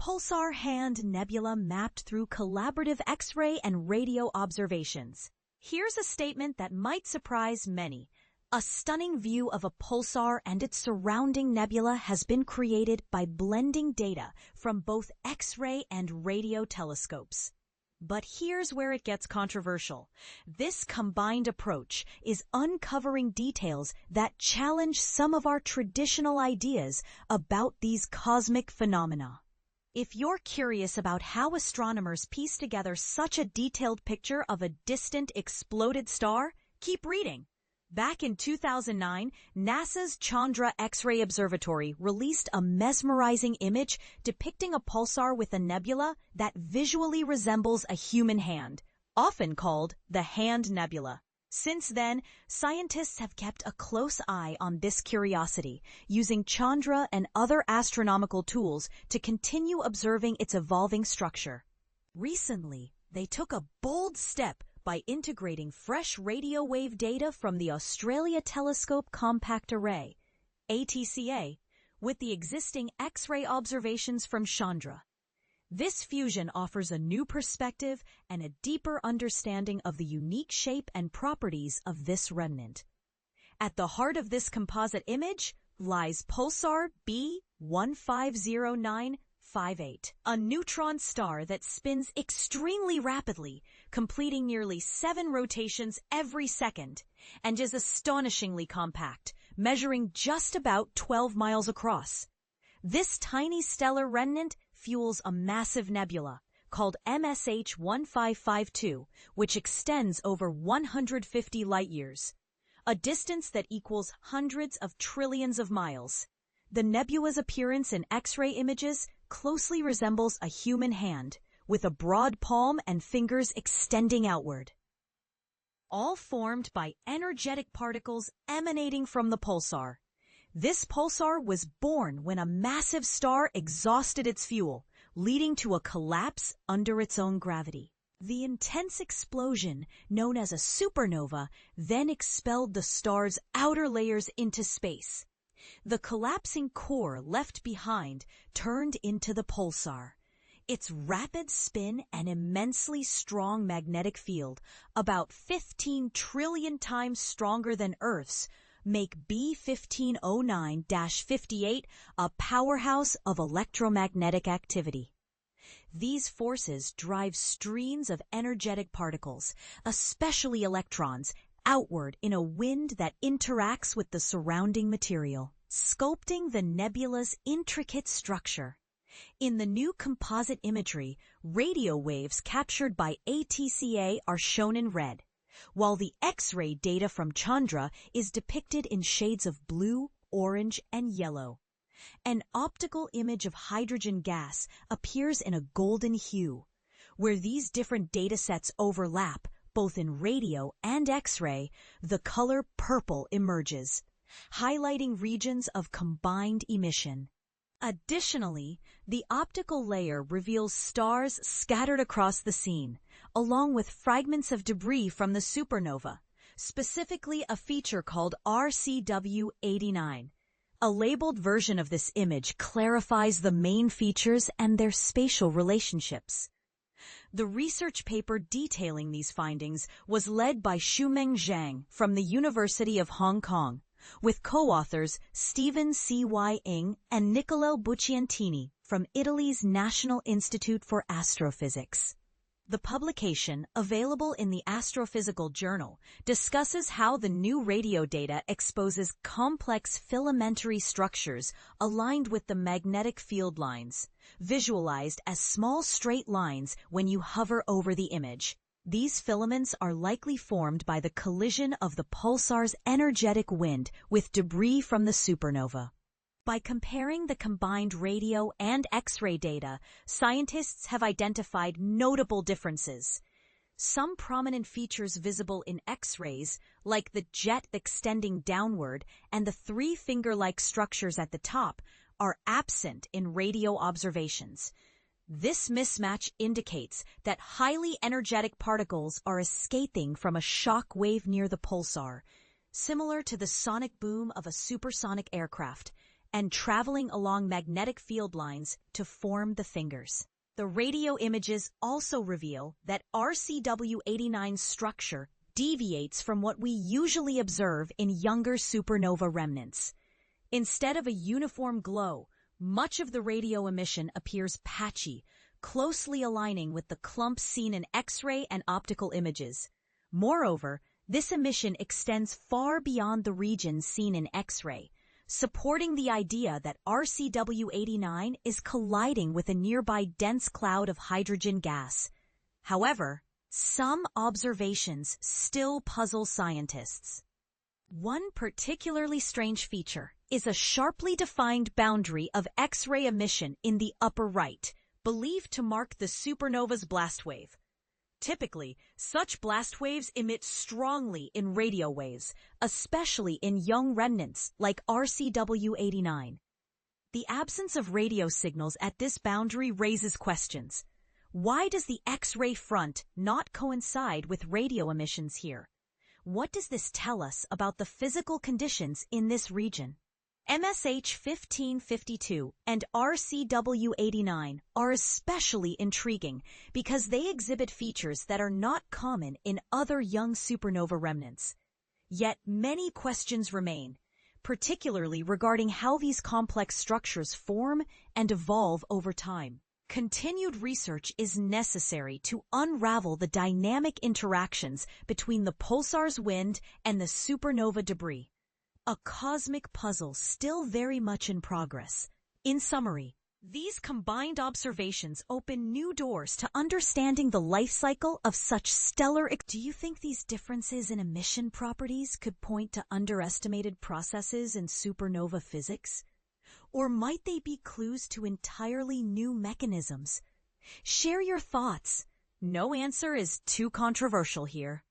Pulsar Hand Nebula mapped through collaborative X-ray and radio observations. Here's a statement that might surprise many. A stunning view of a pulsar and its surrounding nebula has been created by blending data from both X-ray and radio telescopes. But here's where it gets controversial. This combined approach is uncovering details that challenge some of our traditional ideas about these cosmic phenomena. If you're curious about how astronomers piece together such a detailed picture of a distant exploded star, keep reading. Back in 2009, NASA's Chandra X-ray Observatory released a mesmerizing image depicting a pulsar with a nebula that visually resembles a human hand, often called the Hand Nebula. Since then, scientists have kept a close eye on this curiosity, using Chandra and other astronomical tools to continue observing its evolving structure. Recently, they took a bold step by integrating fresh radio wave data from the Australia Telescope Compact Array, ATCA, with the existing X-ray observations from Chandra. This fusion offers a new perspective and a deeper understanding of the unique shape and properties of this remnant. At the heart of this composite image lies Pulsar B150958, a neutron star that spins extremely rapidly, completing nearly 7 rotations every second, and is astonishingly compact, measuring just about 12 miles across. This tiny stellar remnant fuels a massive nebula called MSH 1552, which extends over 150 light-years, a distance that equals hundreds of trillions of miles. The nebula's appearance in X-ray images closely resembles a human hand, with a broad palm and fingers extending outward, all formed by energetic particles emanating from the pulsar. This pulsar was born when a massive star exhausted its fuel, leading to a collapse under its own gravity. The intense explosion, known as a supernova, then expelled the star's outer layers into space. The collapsing core left behind turned into the pulsar. Its rapid spin and immensely strong magnetic field, about 15 trillion times stronger than Earth's, make B1509-58 a powerhouse of electromagnetic activity. These forces drive streams of energetic particles, especially electrons, outward in a wind that interacts with the surrounding material, sculpting the nebula's intricate structure. In the new composite imagery, radio waves captured by ATCA are shown in red, while the X-ray data from Chandra is depicted in shades of blue, orange, and yellow. An optical image of hydrogen gas appears in a golden hue. Where these different data sets overlap, both in radio and X-ray, the color purple emerges, highlighting regions of combined emission. Additionally, the optical layer reveals stars scattered across the scene, along with fragments of debris from the supernova, specifically a feature called RCW89. A labeled version of this image clarifies the main features and their spatial relationships. The research paper detailing these findings was led by Shumeng Zhang from the University of Hong Kong, with co-authors Stephen C.Y. Ng and Niccolò Bucciantini from Italy's National Institute for Astrophysics. The publication, available in the Astrophysical Journal, discusses how the new radio data exposes complex filamentary structures aligned with the magnetic field lines, visualized as small straight lines when you hover over the image. These filaments are likely formed by the collision of the pulsar's energetic wind with debris from the supernova. By comparing the combined radio and X-ray data, scientists have identified notable differences. Some prominent features visible in X-rays, like the jet extending downward and the 3 finger-like structures at the top, are absent in radio observations. This mismatch indicates that highly energetic particles are escaping from a shock wave near the pulsar, similar to the sonic boom of a supersonic aircraft, and traveling along magnetic field lines to form the fingers. The radio images also reveal that RCW89's structure deviates from what we usually observe in younger supernova remnants. Instead of a uniform glow, much of the radio emission appears patchy, closely aligning with the clumps seen in X-ray and optical images. Moreover, this emission extends far beyond the regions seen in X-ray, supporting the idea that RCW89 is colliding with a nearby dense cloud of hydrogen gas. However, some observations still puzzle scientists. One particularly strange feature is a sharply defined boundary of X-ray emission in the upper right, believed to mark the supernova's blast wave. Typically, such blast waves emit strongly in radio waves, especially in young remnants like RCW89. The absence of radio signals at this boundary raises questions. Why does the X-ray front not coincide with radio emissions here? What does this tell us about the physical conditions in this region? MSH 1552 and RCW89 are especially intriguing because they exhibit features that are not common in other young supernova remnants. Yet many questions remain, particularly regarding how these complex structures form and evolve over time. Continued research is necessary to unravel the dynamic interactions between the pulsar's wind and the supernova debris. A cosmic puzzle still very much in progress. In summary, these combined observations open new doors to understanding the life cycle of such stellar. Do you think these differences in emission properties could point to underestimated processes in supernova physics? Or might they be clues to entirely new mechanisms? Share your thoughts. No answer is too controversial here.